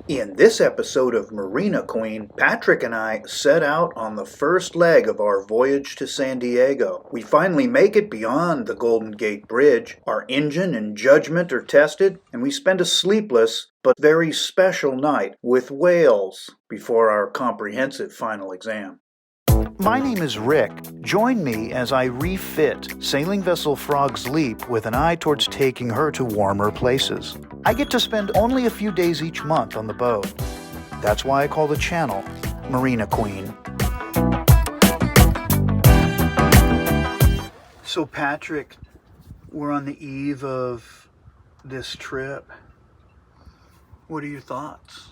In this episode of Marina Queen, Patrick and I set out on the first leg of our voyage to San Diego. We finally make it beyond the Golden Gate Bridge, our engine and judgment are tested, and we spend a sleepless but very special night with whales before our comprehensive final exam. My name is Rick. Join me as I refit sailing vessel Frog's Leap with an eye towards taking her to warmer places. I get to spend only a few days each month on the boat. That's why I call the channel Marina Queen. So Patrick, we're on the eve of this trip. What are your thoughts?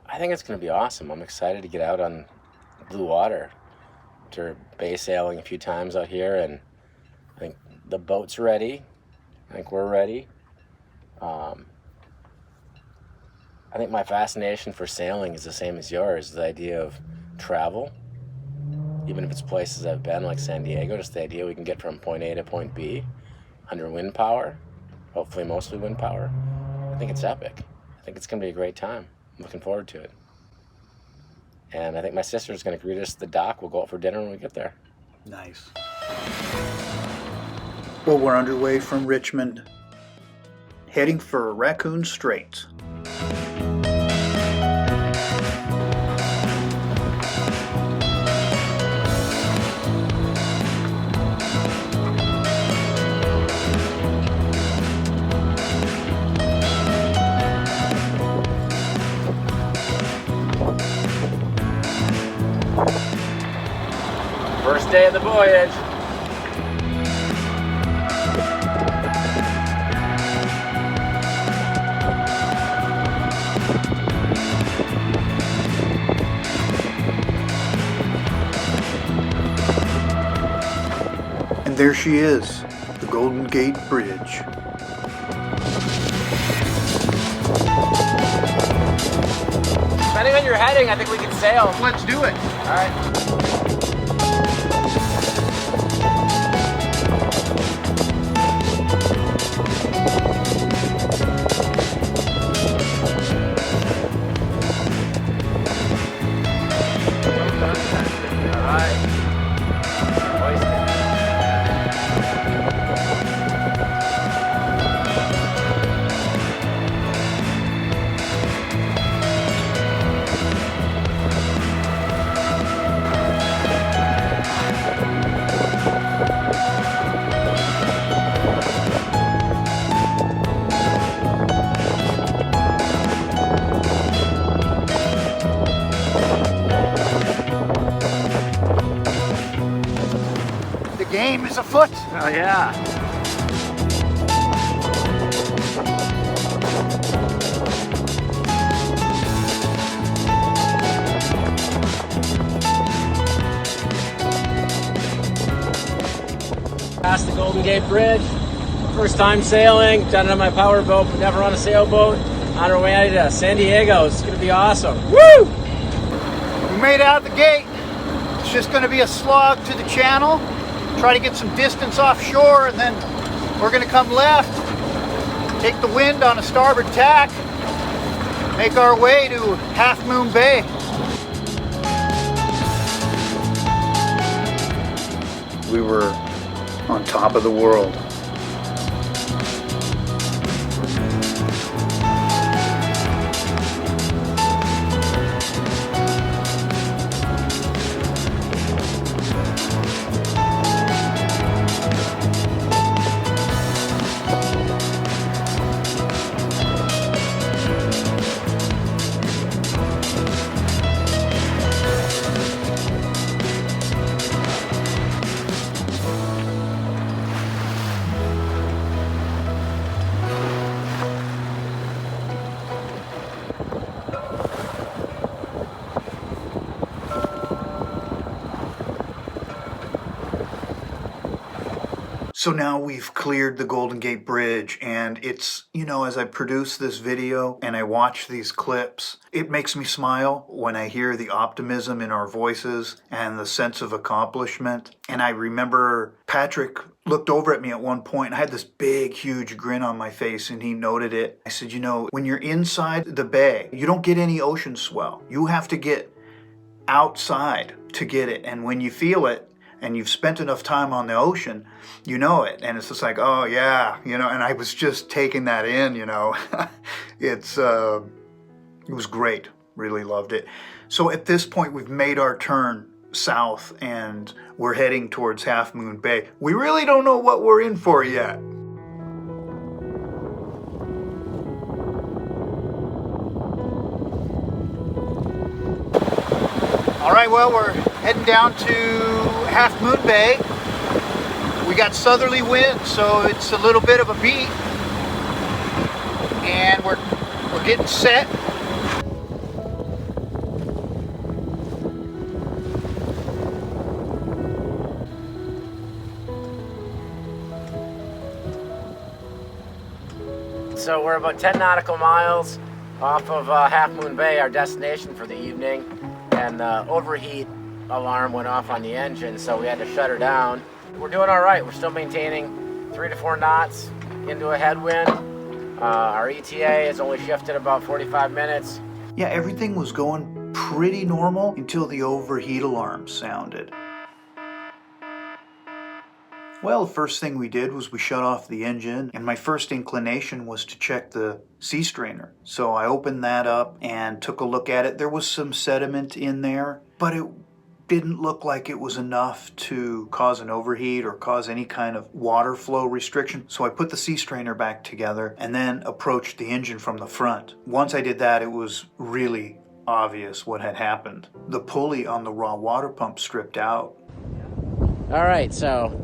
I think it's going to be awesome. I'm excited to get out on blue water. After bay sailing a few times out here, and I think the boat's ready. I think we're ready. I think my fascination for sailing is the same as yours, the idea of travel. Even if it's places I've been, like San Diego, just the idea we can get from point A to point B under wind power, hopefully mostly wind power. I think it's epic. I think it's going to be a great time. I'm looking forward to it. And I think my sister's going to greet us at the dock. We'll go out for dinner when we get there. Nice. Well, we're underway from Richmond, heading for Raccoon Straits. First day of the voyage. And there she is, the Golden Gate Bridge. Depending on your heading, I think we can sail. Let's do it. All right. The game is afoot. Oh yeah. Past the Golden Gate Bridge. First time sailing, done it on my power boat, but never on a sailboat. On our way to San Diego. It's gonna be awesome. Woo! We made it out the gate. It's just going to be a slog to the channel. Try to get some distance offshore, and then we're going to come left, take the wind on a starboard tack, make our way to Half Moon Bay. We were on top of the world. So now we've cleared the Golden Gate Bridge, and it's, as I produce this video and I watch these clips, it makes me smile when I hear the optimism in our voices and the sense of accomplishment. And I remember Patrick looked over at me at one point, and I had this big, huge grin on my face, and he noted it. I said, when you're inside the bay, you don't get any ocean swell. You have to get outside to get it. And when you feel it, and you've spent enough time on the ocean, you know it. And it's just like, oh yeah, and I was just taking that in, it was great. Really loved it. So at this point, we've made our turn south and we're heading towards Half Moon Bay. We really don't know what we're in for yet. All right, well, we're heading down to Half Moon Bay. We got southerly wind, so it's a little bit of a beat. And we're getting set. So we're about 10 nautical miles off of Half Moon Bay, our destination for the evening. And the overheat alarm went off on the engine, so we had to shut her down. We're doing all right. We're still maintaining 3 to 4 knots into a headwind. Our ETA has only shifted about 45 minutes. Yeah, everything was going pretty normal until the overheat alarm sounded. Well, the first thing we did was we shut off the engine, and my first inclination was to check the sea strainer. So I opened that up and took a look at it. There was some sediment in there, but it didn't look like it was enough to cause an overheat or cause any kind of water flow restriction. So I put the sea strainer back together and then approached the engine from the front. Once I did that, it was really obvious what had happened. The pulley on the raw water pump stripped out. All right, so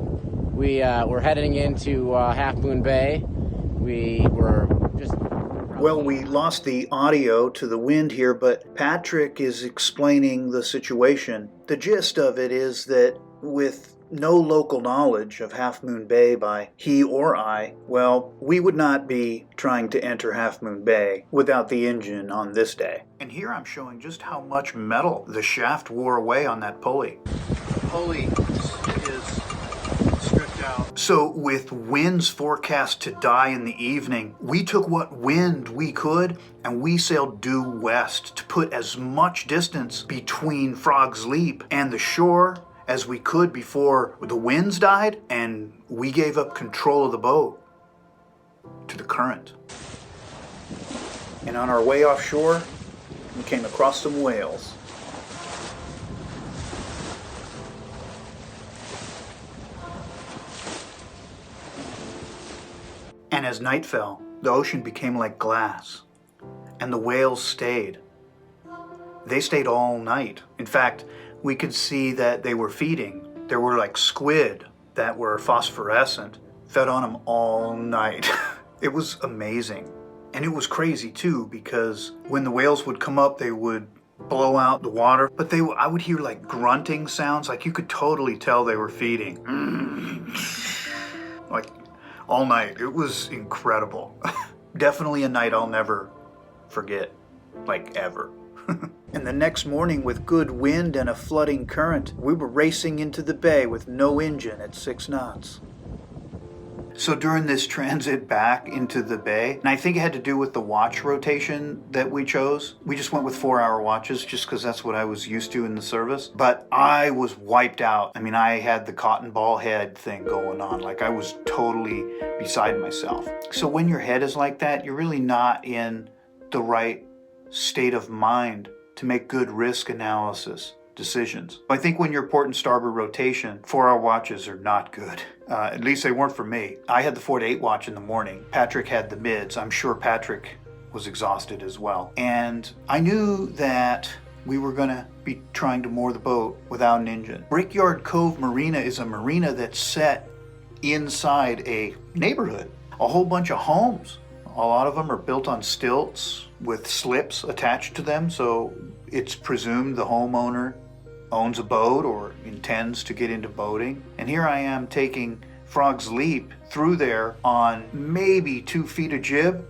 we're heading into Half Moon Bay. We lost the audio to the wind here, but Patrick is explaining the situation. The gist of it is that with no local knowledge of Half Moon Bay by he or I, well, we would not be trying to enter Half Moon Bay without the engine on this day. And here I'm showing just how much metal the shaft wore away on that pulley. The pulley is stripped out. So with winds forecast to die in the evening, we took what wind we could and we sailed due west to put as much distance between Frog's Leap and the shore as we could before the winds died, and we gave up control of the boat to the current. And on our way offshore, we came across some whales. And as night fell, the ocean became like glass, and the whales stayed. They stayed all night. In fact, we could see that they were feeding. There were like squid that were phosphorescent, fed on them all night. It was amazing. And it was crazy too, because when the whales would come up, they would blow out the water, but I would hear like grunting sounds, like you could totally tell they were feeding. Like all night. It was incredible. Definitely a night I'll never forget, like ever. And the next morning, with good wind and a flooding current, we were racing into the bay with no engine at 6 knots. So during this transit back into the bay, and I think it had to do with the watch rotation that we chose. We just went with 4-hour watches just because that's what I was used to in the service. But I was wiped out. I mean, I had the cotton ball head thing going on. Like I was totally beside myself. So when your head is like that, you're really not in the right state of mind to make good risk analysis decisions. I think when you're port and starboard rotation, 4-hour watches are not good. At least they weren't for me. I had the 4 to 8 watch in the morning. Patrick had the mids. I'm sure Patrick was exhausted as well. And I knew that we were going to be trying to moor the boat without an engine. Brickyard Cove Marina is a marina that's set inside a neighborhood. A whole bunch of homes. A lot of them are built on stilts with slips attached to them, so it's presumed the homeowner owns a boat or intends to get into boating. And here I am taking Frog's Leap through there on maybe 2 feet of jib,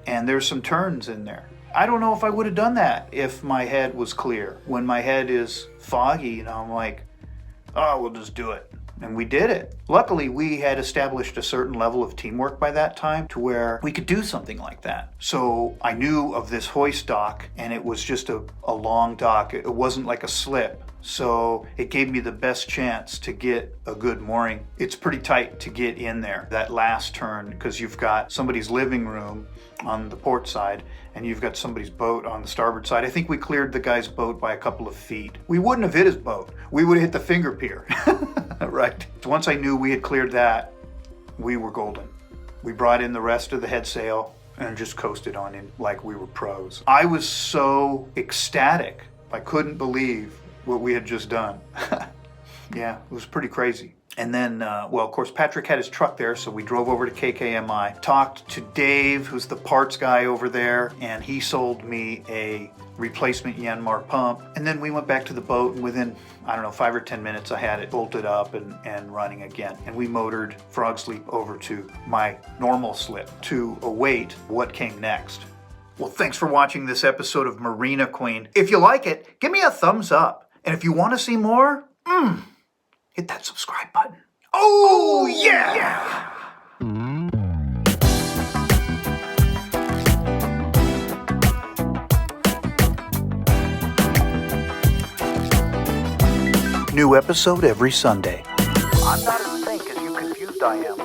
and there's some turns in there. I don't know if I would have done that if my head was clear. When my head is foggy, I'm like, oh, we'll just do it. And we did it. Luckily, we had established a certain level of teamwork by that time to where we could do something like that. So I knew of this hoist dock, and it was just a long dock. It wasn't like a slip. So it gave me the best chance to get a good mooring. It's pretty tight to get in there, that last turn, because you've got somebody's living room on the port side, and you've got somebody's boat on the starboard side. I think we cleared the guy's boat by a couple of feet. We wouldn't have hit his boat. We would have hit the finger pier. Right. So once I knew we had cleared that, we were golden. We brought in the rest of the head sail and just coasted on in like we were pros. I was so ecstatic. I couldn't believe what we had just done. Yeah, it was pretty crazy. And then, of course, Patrick had his truck there, so we drove over to KKMI, talked to Dave, who's the parts guy over there, and he sold me a replacement Yanmar pump. And then we went back to the boat, and within, 5 or 10 minutes, I had it bolted up and running again. And we motored Frog's Leap over to my normal slip to await what came next. Well, thanks for watching this episode of Marina Queen. If you like it, give me a thumbs up. And if you want to see more, hit that subscribe button. Oh, yeah! New episode every Sunday. I'm not as think as you confused I am.